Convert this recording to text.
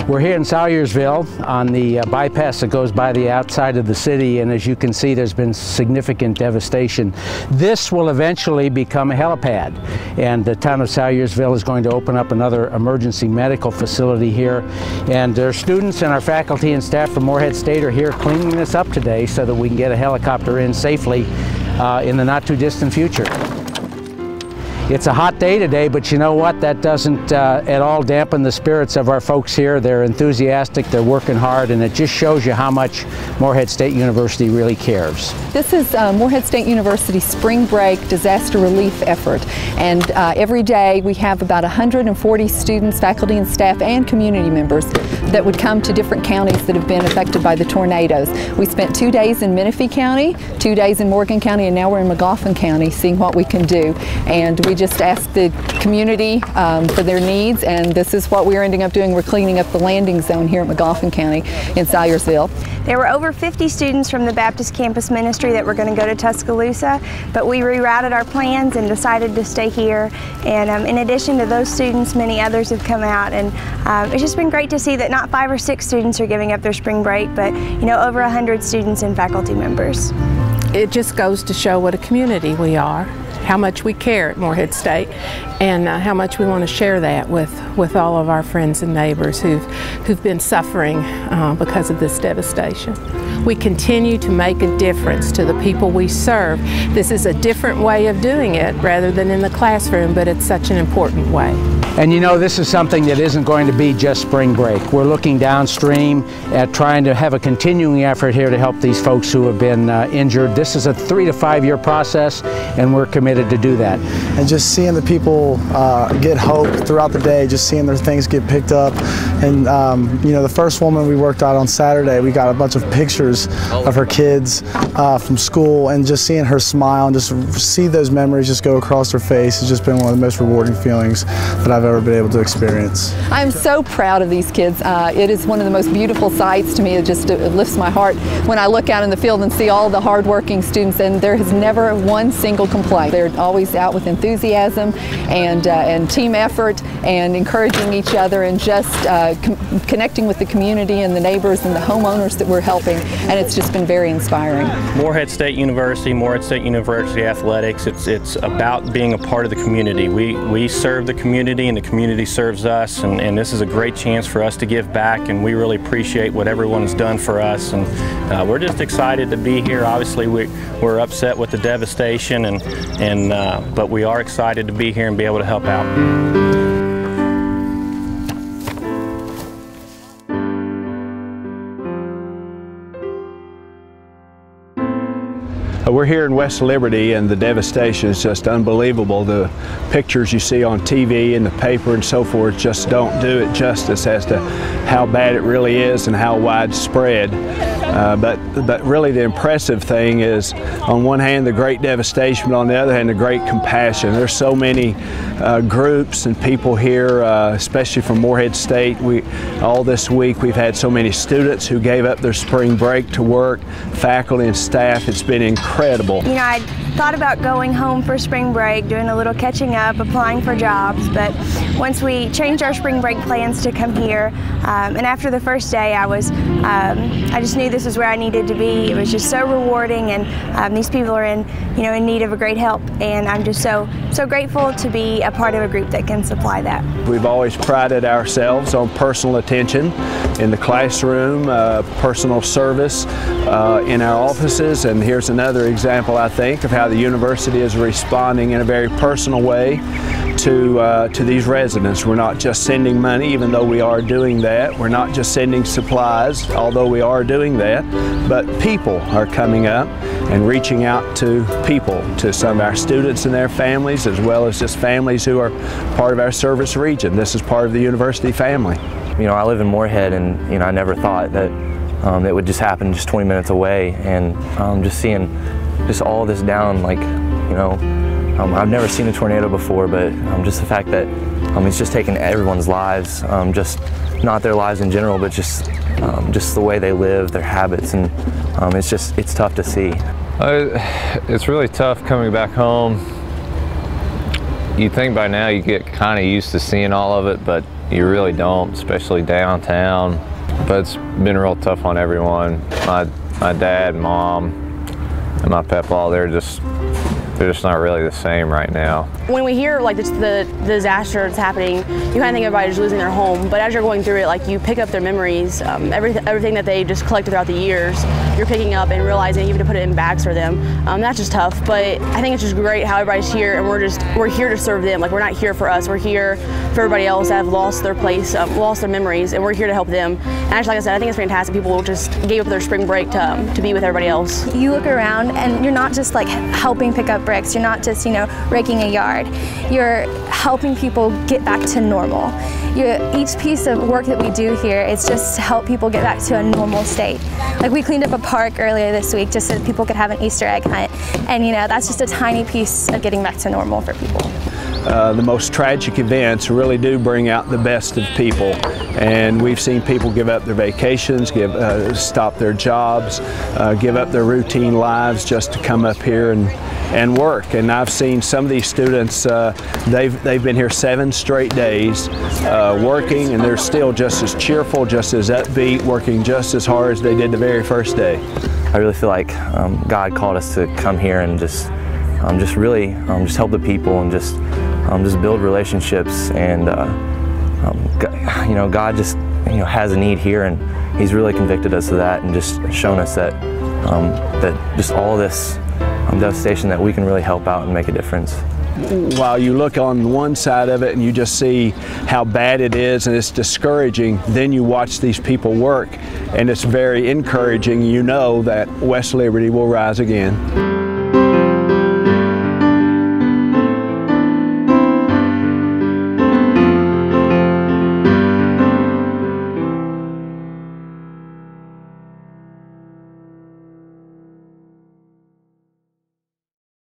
We're here in Salyersville on the bypass that goes by the outside of the city, and as you can see, there's been significant devastation. This will eventually become a helipad, and the town of Salyersville is going to open up another emergency medical facility here, and our students and our faculty and staff from Morehead State are here cleaning this up today so that we can get a helicopter in safely in the not too distant future. It's a hot day today, but you know what? That doesn't at all dampen the spirits of our folks here. They're enthusiastic, they're working hard, and it just shows you how much Morehead State University really cares. This is Morehead State University's spring break disaster relief effort, and every day we have about 140 students, faculty and staff, and community members that would come to different counties that have been affected by the tornadoes. We spent 2 days in Menifee County, 2 days in Morgan County, and now we're in Magoffin County seeing what we can do. And we just asked the community for their needs, and this is what we're ending up doing. We're cleaning up the landing zone here at Magoffin County in Salyersville. There were over 50 students from the Baptist Campus Ministry that were going to go to Tuscaloosa, but we rerouted our plans and decided to stay here. And in addition to those students, many others have come out, and it's just been great to see that not 5 or 6 students are giving up their spring break, but over 100 students and faculty members. It just goes to show what a community we are, how much we care at Morehead State, and how much we want to share that with all of our friends and neighbors who've been suffering because of this devastation. We continue to make a difference to the people we serve. This is a different way of doing it rather than in the classroom, but it's such an important way. And this is something that isn't going to be just spring break. We're looking downstream at trying to have a continuing effort here to help these folks who have been injured. This is a 3 to 5 year process, and we're committed to do that. And just seeing the people get hope throughout the day, just seeing their things get picked up. And the first woman we worked out on Saturday, we got a bunch of pictures of her kids from school, and just seeing her smile and just see those memories just go across her face has just been one of the most rewarding feelings that I've ever been able to experience. I'm so proud of these kids. It is one of the most beautiful sights to me. It lifts my heart when I look out in the field and see all the hardworking students, and there has never one single complaint. They're always out with enthusiasm and team effort and encouraging each other, and just connecting with the community and the neighbors and the homeowners that we're helping, and it's just been very inspiring. Morehead State University, Morehead State University Athletics, it's about being a part of the community. We serve the community and the community serves us, and this is a great chance for us to give back, and we really appreciate what everyone has done for us, and we're just excited to be here. Obviously we're upset with the devastation, but we are excited to be here and be able to help out. We're here in West Liberty, and the devastation is just unbelievable. The pictures you see on TV and the paper and so forth just don't do it justice as to how bad it really is and how widespread. But really the impressive thing is, on one hand, the great devastation, but on the other hand, the great compassion. There's so many groups and people here, especially from Morehead State. All this week we've had so many students who gave up their spring break to work, faculty and staff. It's been incredible. I thought about going home for spring break, doing a little catching up, applying for jobs, but once we changed our spring break plans to come here, and after the first day I just knew this is where I needed to be. It was just so rewarding, and these people are in need of a great help, and I'm just so grateful to be a part of a group that can supply that. We've always prided ourselves on personal attention in the classroom, personal service in our offices, and here's another example, I think, of how the university is responding in a very personal way to these residents. We're not just sending money, even though we are doing that. We're not just sending supplies, although we are doing that, but people are coming up and reaching out to people, to some of our students and their families, as well as just families who are part of our service region. This is part of the university family. I live in Morehead, and I never thought that it would just happen just 20 minutes away, and just seeing just all this down, I've never seen a tornado before, but just the fact that it's just taken everyone's lives, just not their lives in general, but just the way they live, their habits, and it's tough to see. It's really tough coming back home. You'd think by now you get kind of used to seeing all of it, but you really don't, especially downtown. But it's been real tough on everyone. My dad, mom, and my pep-law, they're just not really the same right now. When we hear like the disaster that's happening, you kind of think everybody's losing their home, but as you're going through it, like you pick up their memories, everything that they just collected throughout the years, you're picking up and realizing even to put it in bags for them. That's just tough, but I think it's just great how everybody's here, and we're here to serve them. Like, we're not here for us, we're here for everybody else that have lost their place, lost their memories, and we're here to help them. And actually, like I said, I think it's fantastic. People just gave up their spring break to be with everybody else. You look around and you're not just like helping pick up bricks, you're not just, raking a yard. You're helping people get back to normal. Each piece of work that we do here is just to help people get back to a normal state. Like, we cleaned up a park earlier this week just so that people could have an Easter egg hunt. And that's just a tiny piece of getting back to normal for people. The most tragic events really do bring out the best of people, and we've seen people give up their vacations, stop their jobs, give up their routine lives just to come up here and work. And I've seen some of these students, they've been here 7 straight days working, and they're still just as cheerful, just as upbeat, working just as hard as they did the very first day. I really feel like God called us to come here and just really help the people and just build relationships, and God just has a need here, and He's really convicted us of that, and just shown us that that just all this devastation, that we can really help out and make a difference. While you look on one side of it and you just see how bad it is and it's discouraging, then you watch these people work, and it's very encouraging. You know that West Liberty will rise again.